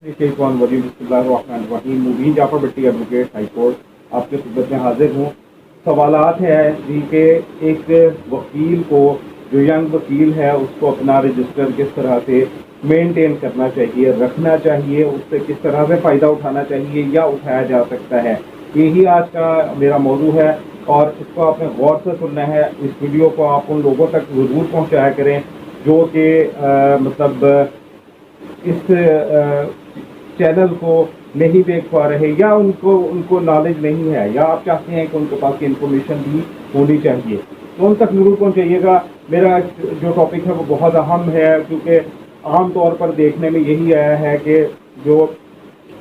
मुबीन जाफर भट्टी advocate high court आपके खिदमत में हाजिर हूँ। सवालात है जी के एक वकील को, जो यंग वकील है, उसको अपना रजिस्टर किस तरह से मेंटेन करना चाहिए, रखना चाहिए, उससे किस तरह से फ़ायदा उठाना चाहिए या उठाया जा सकता है, यही आज का मेरा मौजू है और इसको आपने गौर से सुनना है। इस वीडियो को आप उन लोगों तक ज़रूर पहुँचाया करें जो कि मतलब इस चैनल को नहीं देख पा रहे या उनको नॉलेज नहीं है, या आप चाहते हैं कि उनके पास इंफॉर्मेशन भी होनी चाहिए, तो उन तक जरूर पहुंचाइएगा। मेरा जो टॉपिक है वो बहुत अहम है, क्योंकि आम तौर पर देखने में यही आया है कि जो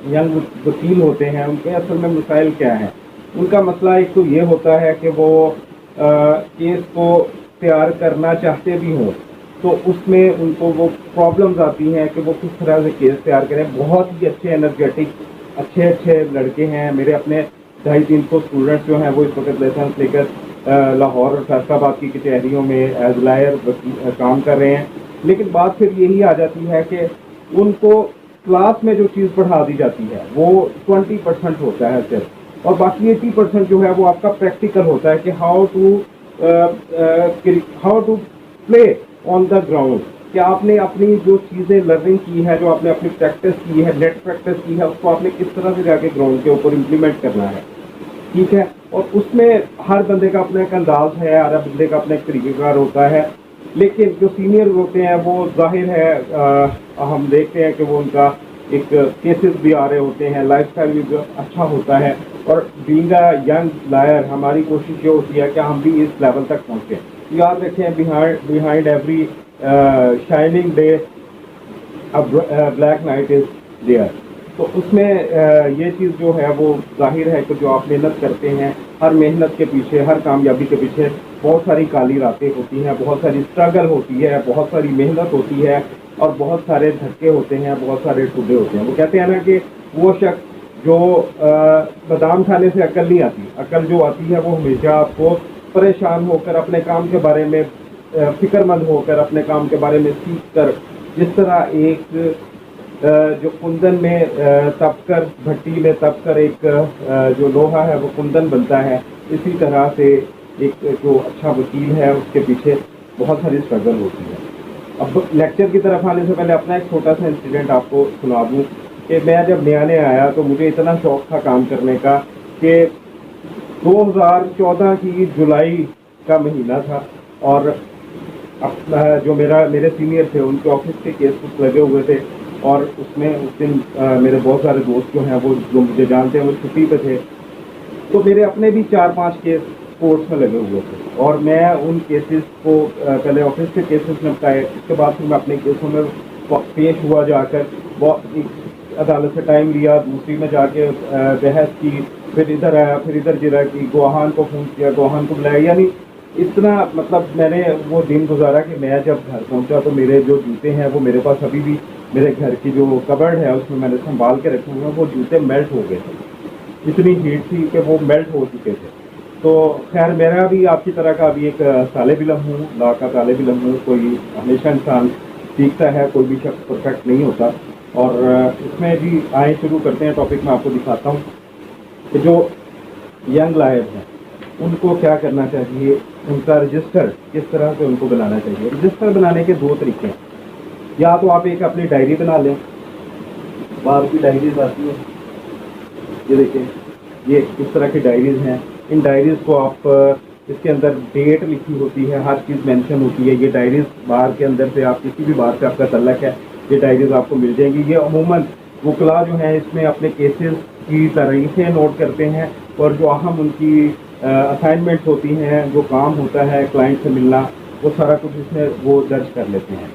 यंग वकील होते हैं उनके असल में मसाइल क्या हैं। उनका मसला एक तो ये होता है कि वो केस को तैयार करना चाहते भी हों, तो उसमें उनको वो प्रॉब्लम्स आती हैं कि वो किस तरह से केस तैयार करें। बहुत ही अच्छे एनर्जेटिक अच्छे लड़के हैं मेरे, अपने 250-300 स्टूडेंट्स जो हैं वो इस वक्त लाइसेंस लेकर लाहौर और फैसलाबाद की कचहरियों में एज लायर काम कर रहे हैं। लेकिन बात फिर यही आ जाती है कि उनको क्लास में जो चीज़ पढ़ा दी जाती है वो 20% होता है सिर्फ, और बाकी 80% जो है वो आपका प्रैक्टिकल होता है कि how to play on the ground, कि आपने अपनी जो चीज़ें लर्निंग की है, जो आपने अपनी प्रैक्टिस की है, नेट प्रैक्टिस की है, उसको आपने किस तरह से जाके ग्राउंड के ऊपर इम्प्लीमेंट करना है। ठीक है, और उसमें हर बंदे का अपना एक अंदाज है, हर बंदे का अपना एक तरीक़ेकार होता है। लेकिन जो सीनियर होते हैं वो जाहिर है हम देखते हैं कि वो उनका एक केसेस भी आ रहे होते हैं, लाइफ स्टाइल भी अच्छा होता है, और बीइंग अ यंग लायर हमारी कोशिश ये होती है कि हम भी इस लेवल तक पहुँचें। याद रखें, behind every shining day black night is there. तो उसमें ये चीज़ जो है वो जाहिर है कि जो आप मेहनत करते हैं, हर मेहनत के पीछे, हर कामयाबी के पीछे बहुत सारी काली रातें होती हैं, बहुत सारी स्ट्रगल होती है, बहुत सारी मेहनत होती है, और बहुत सारे धक्के होते हैं, बहुत सारे टुकड़े होते हैं। वो कहते हैं ना कि वो शख्स जो बादाम खाने से अकल नहीं आती, अकल जो आती है वो हमेशा आपको परेशान होकर, अपने काम के बारे में फिक्रमंद होकर, अपने काम के बारे में सीख कर, जिस तरह एक जो कुंदन में तप कर, भट्टी में तप कर एक जो लोहा है वो कुंदन बनता है, इसी तरह से एक जो अच्छा वकील है उसके पीछे बहुत सारी स्ट्रगल होती है। अब लेक्चर की तरफ आने से पहले अपना एक छोटा सा इंसिडेंट आपको सुना दूँ कि मैं जब नया आया तो मुझे इतना शौक था काम करने का कि 2014 की जुलाई का महीना था, और जो मेरे सीनियर थे उनके ऑफिस के केस कुछ लगे हुए थे, और उसमें उस दिन मेरे बहुत सारे दोस्त जो हैं वो जो मुझे जानते हैं वो छुट्टी पे थे, तो मेरे अपने भी 4-5 केस कोर्ट्स में लगे हुए थे, और मैं उन केसेस को पहले ऑफिस के केसेस निपटाए, उसके बाद फिर मैं अपने केसों में पेश हुआ जाकर, एक अदालत से टाइम लिया, दूसरी में जाके बहस की, फिर इधर आया, फिर इधर जिरा की, गोहान को फ़ोन किया, गोहान को बुलाया, यानी इतना मतलब मैंने वो दिन गुजारा कि मैं जब घर पहुंचा तो मेरे जो जूते हैं वो मेरे पास अभी भी मेरे घर की जो कबर्ड है उसमें मैंने संभाल के रखे हुए हैं, वो जूते मेल्ट हो गए थे, इतनी हीट थी कि वो मेल्ट हो चुके थे। तो खैर मेरा भी आपकी तरह का अभी एक तालिब इल्म हूँ, लॉ का तालिब इल्म हूँ। कोई हमेशा इंसान सीखता है, कोई भी शख्स परफेक्ट नहीं होता। और इसमें भी आए शुरू करते हैं टॉपिक में आपको दिखाता हूँ कि जो यंग लायर हैं उनको क्या करना चाहिए, उनका रजिस्टर किस तरह से उनको बनाना चाहिए। रजिस्टर बनाने के 2 तरीके हैं, या तो आप एक अपनी डायरी बना लें, बाहर की डायरीज आती है, ये देखिए, ये इस तरह की डायरीज हैं। इन डायरीज को आप इसके अंदर डेट लिखी होती है, हर चीज़ मेंशन होती है। ये डायरीज बाहर के अंदर से आप किसी भी बाहर से आपका तल्लक है, ये डायरीज आपको मिल जाएंगी। ये अमूमन वकला जो हैं इसमें अपने केसेस की तारीखें नोट करते हैं, और जो अहम उनकी असाइनमेंट्स होती हैं, जो काम होता है क्लाइंट से मिलना, वो सारा कुछ इसमें वो दर्ज कर लेते हैं।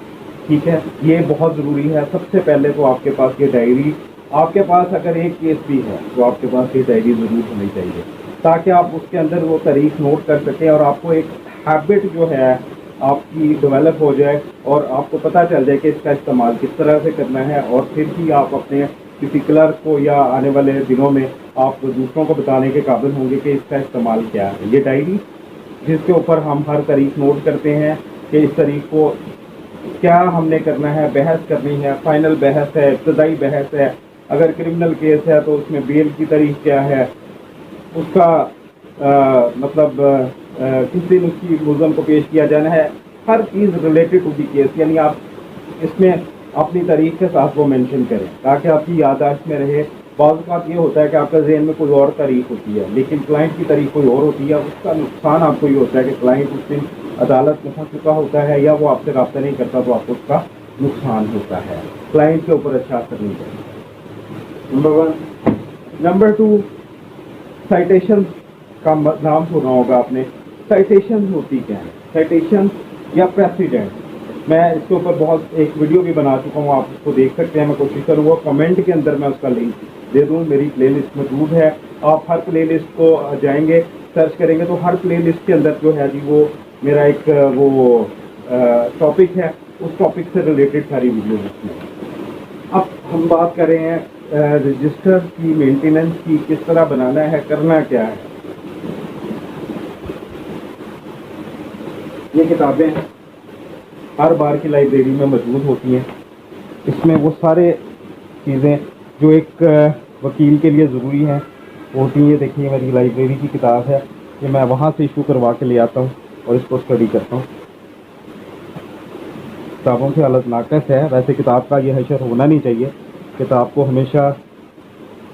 ठीक है, ये बहुत ज़रूरी है। सबसे पहले तो आपके पास ये डायरी, आपके पास अगर एक केस भी है तो आपके पास ये डायरी ज़रूर होनी चाहिए, ताकि आप उसके अंदर वो तारीख नोट कर सकें, और आपको एक हैबिट जो है आपकी डेवलप हो जाए, और आपको पता चल जाए कि इसका इस्तेमाल किस तरह से करना है, और फिर ही आप अपने किसी क्लर्क को या आने वाले दिनों में आप दूसरों को बताने के काबिल होंगे कि इसका इस्तेमाल क्या है। ये डायरी जिसके ऊपर हम हर तारीख नोट करते हैं कि इस तारीख को क्या हमने करना है, बहस करनी है, फाइनल बहस है, इब्तदाई बहस है, अगर क्रिमिनल केस है तो उसमें बेल की तारीख क्या है, उसका मतलब किस दिन उसकी मुलज़म को पेश किया जाना है, हर चीज़ रिलेटेड टू दी केस, यानी आप इसमें अपनी तारीख के साथ वो मेंशन करें ताकि आपकी याददाश्त में रहे। बाज़ औक़ात ये होता है कि आपका ज़हन में कोई और तारीख होती है लेकिन क्लाइंट की तारीख कोई और होती है, उसका नुकसान आपको ये होता है कि क्लाइंट उस दिन अदालत में फंस चुका होता है या वो आपसे रब्ता नहीं करता तो आपको उसका नुकसान होता है, क्लाइंट के ऊपर अच्छा असर नहीं पड़ता। नंबर 1। नंबर 2, साइटेशन का नाम सुना होगा आपने। साइटेशन होती क्या है? साइटेशन या प्रेसिडेंट, मैं इसके ऊपर बहुत एक वीडियो भी बना चुका हूँ, आप उसको देख सकते हैं। मैं कोशिश करूँगा कमेंट के अंदर मैं उसका लिंक दे दूँ, मेरी प्लेलिस्ट मौजूद है। आप हर प्लेलिस्ट को जाएंगे, सर्च करेंगे तो हर प्लेलिस्ट के अंदर जो है जी वो मेरा एक वो टॉपिक है, उस टॉपिक से रिलेटेड सारी वीडियो उसमें। अब हम बात कर रहे हैं रजिस्टर की मेंटेनेंस की, किस तरह बनाना है, करना क्या है। ये किताबें हर बार की लाइब्रेरी में मौजूद होती हैं। इसमें वो सारे चीज़ें जो एक वकील के लिए ज़रूरी हैं होती हैं। देखिए मेरी लाइब्रेरी की किताब है, ये मैं वहाँ से इशू करवा के ले आता हूँ और इसको स्टडी करता हूँ। किताबों की हालत नाकस है। वैसे किताब का ये हशर होना नहीं चाहिए, किताब को हमेशा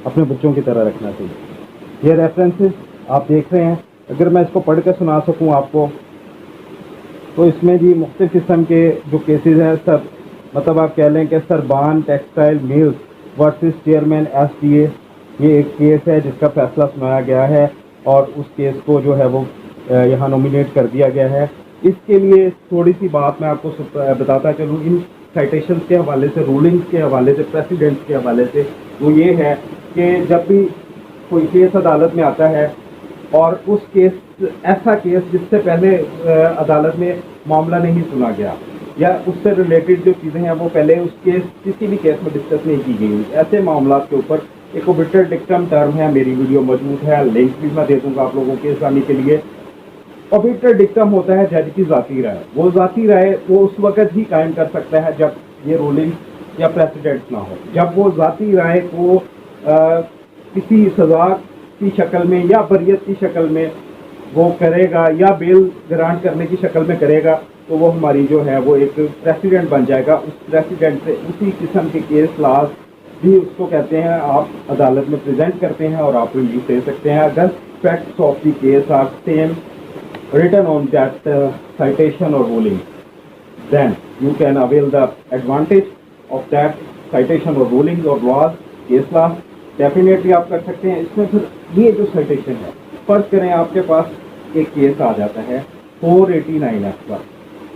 अपने बच्चों की तरह रखना चाहिए। ये रेफरेंसेस आप देख रहे हैं, अगर मैं इसको पढ़ के सुना सकूँ आपको तो इसमें जी मुख्तलिफ़ किस्म के जो केसेस हैं, सब मतलब आप कह लें कि Sarban textile mills versus chairman SDA, ये एक केस है जिसका फैसला सुनाया गया है और उस केस को जो है वो यहाँ नॉमिनेट कर दिया गया है। इसके लिए थोड़ी सी बात मैं आपको बताता चलूँ इन साइटेशंस के हवाले से, रूलिंग्स के हवाले से, प्रेसिडेंट्स के हवाले से। वो ये है कि जब भी कोई केस अदालत में आता है और उस केस ऐसा केस जिससे पहले अदालत में मामला नहीं सुना गया या उससे रिलेटेड जो चीज़ें हैं वो पहले उस केस किसी भी केस में डिस्कस नहीं की गई, ऐसे मामला के ऊपर एक ओबिटर डिक्टम टर्म है, मेरी वीडियो मौजूद है, लिंक भी मैं दे दूँगा आप लोगों के आसानी के लिए। ओबिटर डिक्टम होता है जज की ज़ाती राय। वो ज़ाती राय वो उस वक़्त ही कायम कर सकता है जब ये रूलिंग या प्रेसिडेंट ना हो। जब वो ज़ाती राय को किसी सज़ा की शक्ल में या बरियत की शक्ल में वो करेगा या बेल ग्रांट करने की शक्ल में करेगा तो वो हमारी जो है वो एक प्रेसिडेंट बन जाएगा। उस प्रेसिडेंट से उसी किस्म के केस लाज भी उसको कहते हैं, आप अदालत में प्रेजेंट करते हैं और आप रिव्यू दे सकते हैं। अगर facts of the case are same written on that citation or ruling, then you can avail the advantage of that citation or ruling or laws, case law, definitely आप कर सकते हैं। इसमें फिर ये जो citation है, फर्ज करें आपके पास एक केस आ जाता है 489 एक्ट का,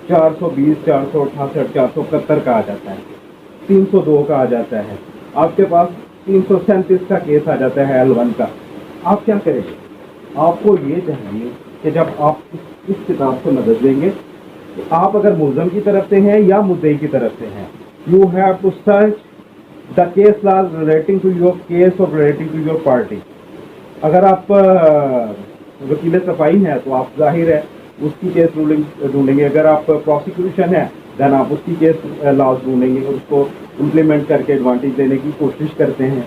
420, 468, 471 का आ जाता है, 302 का आ जाता है, आपके पास 337 का केस आ जाता है L1 का। आप क्या करेंगे? आपको ये चाहिए कि जब आप इस किताब को नजर देंगे तो आप अगर मुल्ज़म की तरफ से हैं या मुद्दई की तरफ से हैं, you have to search the case law relating to your case और रिलेटिंग टू योर पार्टी। अगर आप वकील सफाई हैं तो आप जाहिर है उसकी केस रूलिंग ढूंढेंगे। अगर आप प्रोसिक्यूशन है देन आप उसकी केस लॉज ढूंढेंगे और उसको इम्प्लीमेंट करके एडवांटेज देने की कोशिश करते हैं।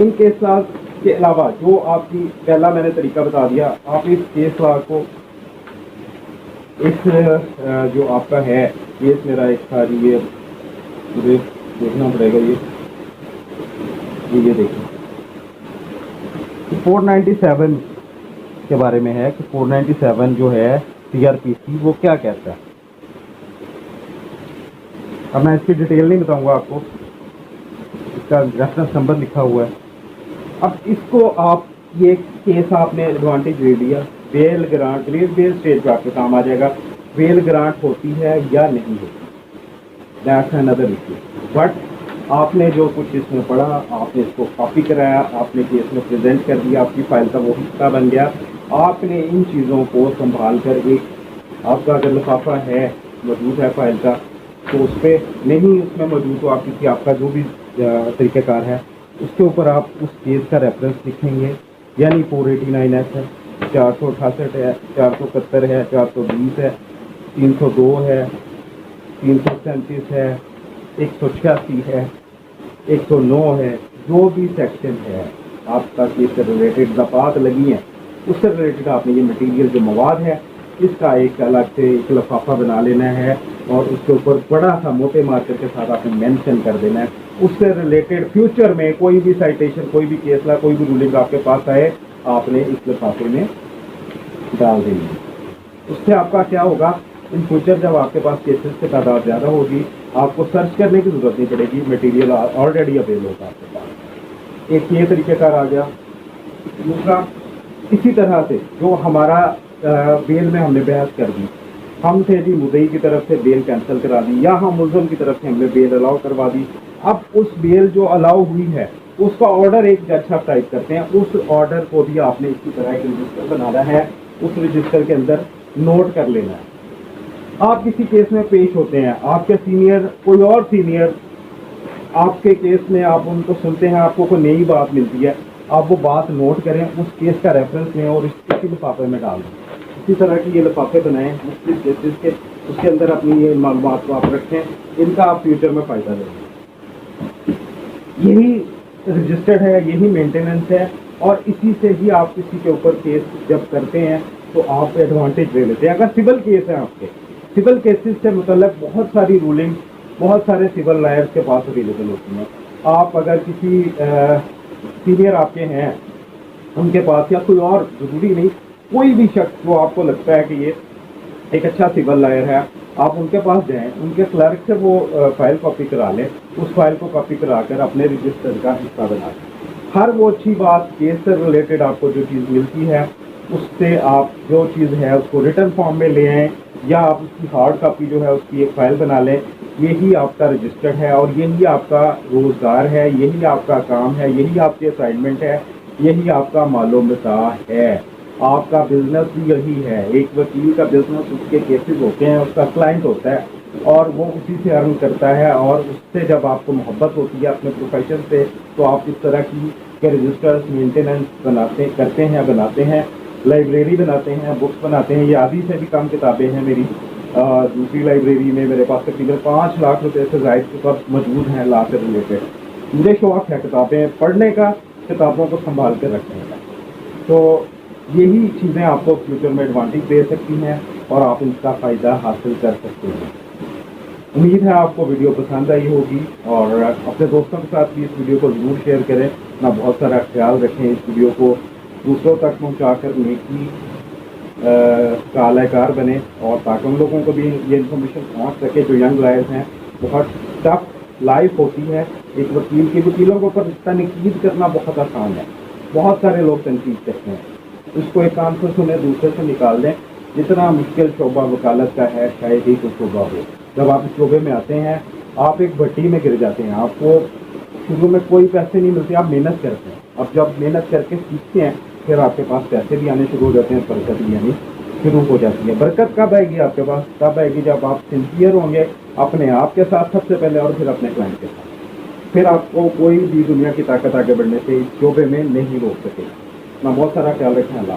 इन केस लॉज के अलावा जो आपकी पहला मैंने तरीका बता दिया, आप इस केस लॉ को इस जो आपका है केस मेरा एक था, ये मुझे देखना पड़ेगा, ये देखिए 497 के बारे में है कि 497 जो है CRPC वो क्या कहता है। अब मैं इसकी डिटेल नहीं बताऊंगा आपको, इसका रेफरेंस नंबर लिखा हुआ है। अब इसको आप ये केस आपने एडवांटेज ले लिया, बेल ग्रांट, बेल स्टेज पर आपके काम आ जाएगा, बेल ग्रांट होती है या नहीं होती, दैट्स अनदर इशू। बट आपने जो कुछ इसमें पढ़ा, आपने इसको कॉपी कराया, आपने केस में प्रेजेंट कर दिया, आपकी फाइल का वो हिस्सा बन गया। आपने इन चीज़ों को संभाल कर एक आपका अगर लिफाफा है मौजूद है फाइल का तो उस पर नहीं उसमें मौजूद तो आप किसी आपका जो भी तरीक़ाकार है उसके ऊपर आप उस केस का रेफरेंस लिखेंगे, यानी 489 है, 468 है, 471 है, 420 है, 302 है, 337 है, 186 है, 109 है, जो भी सेक्शन है आपका केस से रिलेटेड दफात लगी हैं उससे रिलेटेड आपने ये मटेरियल जो मवाद है इसका एक अलग से एक लिफाफा बना लेना है और उसके ऊपर बड़ा सा मोटे मार्कर के साथ आपने मेंशन कर देना है। उससे रिलेटेड फ्यूचर में कोई भी साइटेशन, कोई भी केस ला, कोई भी रूलिंग आपके पास आए, आपने इस लिफाफे में डाल देनी है। उससे आपका क्या होगा, इन फ्यूचर जब आपके पास केसेस की तादाद ज़्यादा होगी, आपको सर्च करने की ज़रूरत नहीं पड़ेगी, मटेरियल ऑलरेडी अवेलेबल होगा आपके पास। एक ये तरीक़ेकार आ गया। दूसरा, इसी तरह से जो हमारा बेल में हमने बहस कर दी, हम थे जी मुद्दई की तरफ से बेल कैंसिल करा दी, या हम मुलज़म की तरफ से हमने बेल अलाउ करवा दी। अब उस बेल जो अलाउ हुई है उसका ऑर्डर एक जज साहब टाइप करते हैं, उस ऑर्डर को भी आपने इसी तरह एक रजिस्टर बनाना है, उस रजिस्टर के अंदर नोट कर लेना है। आप किसी केस में पेश होते हैं, आपके सीनियर, कोई और सीनियर आपके केस में, आप उनको सुनते हैं, आपको कोई नई बात मिलती है, आप वो बात नोट करें, उस केस का रेफरेंस लें और इसी लिफाफे में डाल दें। इसी तरह की ये लिफाफे बनाएं मुख्तलिफ केसेस के, उसके अंदर अपनी ये मालूमात को आप रखें, इनका आप फ्यूचर में फ़ायदा लेंगे। यही रजिस्टर्ड है, यही मेंटेनेंस है, और इसी से ही आप किसी के ऊपर केस जब करते हैं तो आप एडवांटेज ले लेते हैं। अगर सिविल केस है आपके, सिविल केसेस से मुतल्लक बहुत सारी रूलिंग बहुत सारे सिविल लॉयर्स के पास अवेलेबल होती हैं। आप अगर किसी सीनियर आपके हैं उनके पास, या कोई और, ज़रूरी नहीं, कोई भी शख्स जो आपको लगता है कि ये एक अच्छा सिविल लॉयर है, आप उनके पास जाएं, उनके क्लर्क से वो फाइल कॉपी करा लें, उस फाइल को कॉपी करा कर अपने रजिस्टर का हिस्सा बना लें। हर वो अच्छी बात, केस से रिलेटेड आपको जो चीज़ मिलती है उससे आप जो चीज़ है उसको रिटर्न फॉर्म में ले आएँ, या आप उसकी हार्ड कापी जो है उसकी एक फ़ाइल बना लें। यही आपका रजिस्टर्ड है और यही आपका रोज़गार है, यही आपका काम है, यही आपकी असाइनमेंट है, यही आपका मालूम-मता है। आपका बिजनेस भी यही है। एक वकील का बिजनेस, उसके केसेस होते हैं, उसका क्लाइंट होता है और वो उसी से अर्न करता है, और उससे जब आपको मोहब्बत होती है अपने प्रोफेशन से, तो आप इस तरह की के रजिस्टर्स मेंटेनेंस बनाते हैं, लाइब्रेरी बनाते हैं, बुक्स बनाते हैं। ये आधी से भी कम किताबें हैं मेरी। दूसरी लाइब्रेरी में मेरे पास तकरीबन 5 लाख रुपए से ज़ायद किताब मौजूद हैं लॉ से रिलेटेड। मुझे शौक़ है किताबें पढ़ने का, किताबों को संभाल कर रखने का। तो यही चीज़ें आपको फ्यूचर में एडवांटेज दे सकती हैं और आप इसका फ़ायदा हासिल कर सकते हैं। उम्मीद है आपको वीडियो पसंद आई होगी, और अपने दोस्तों के साथ भी इस वीडियो को ज़रूर शेयर करें। अपना बहुत सारा ख्याल रखें, इस वीडियो को दूसरों तक पहुँचाकर नेकी का आलाकार बने, और ताकि उन लोगों को भी ये इन्फॉर्मेशन पहुँच सके जो यंग लॉयर्स हैं। बहुत टफ लाइफ होती है एक वकील की, वकीलों के ऊपर तनकीद करना बहुत आसान है, बहुत सारे लोग तनकीद करते हैं, उसको एक कान से सुने दूसरे से निकाल दें। जितना मुश्किल शोबा वकालत का है शायद ही कोई शोबा हो। जब आप इस शोबे में आते हैं, आप एक भट्टी में गिर जाते हैं, आपको शुरू में कोई पैसे नहीं मिलते, आप मेहनत करते हैं। अब जब मेहनत करके सीखते हैं, फिर आपके पास पैसे भी आने शुरू हो जाते हैं, बरकत भी आनी शुरू हो जाती है। बरकत कब आएगी आपके पास? तब आएगी जब आप सिंसियर होंगे अपने आप के साथ सबसे पहले, और फिर अपने क्लाइंट के साथ। फिर आपको कोई भी दुनिया की ताकत आगे बढ़ने से इस शोबे में नहीं रोक सकेगा। अपना बहुत सारा ख्याल रखें। अल्लाह।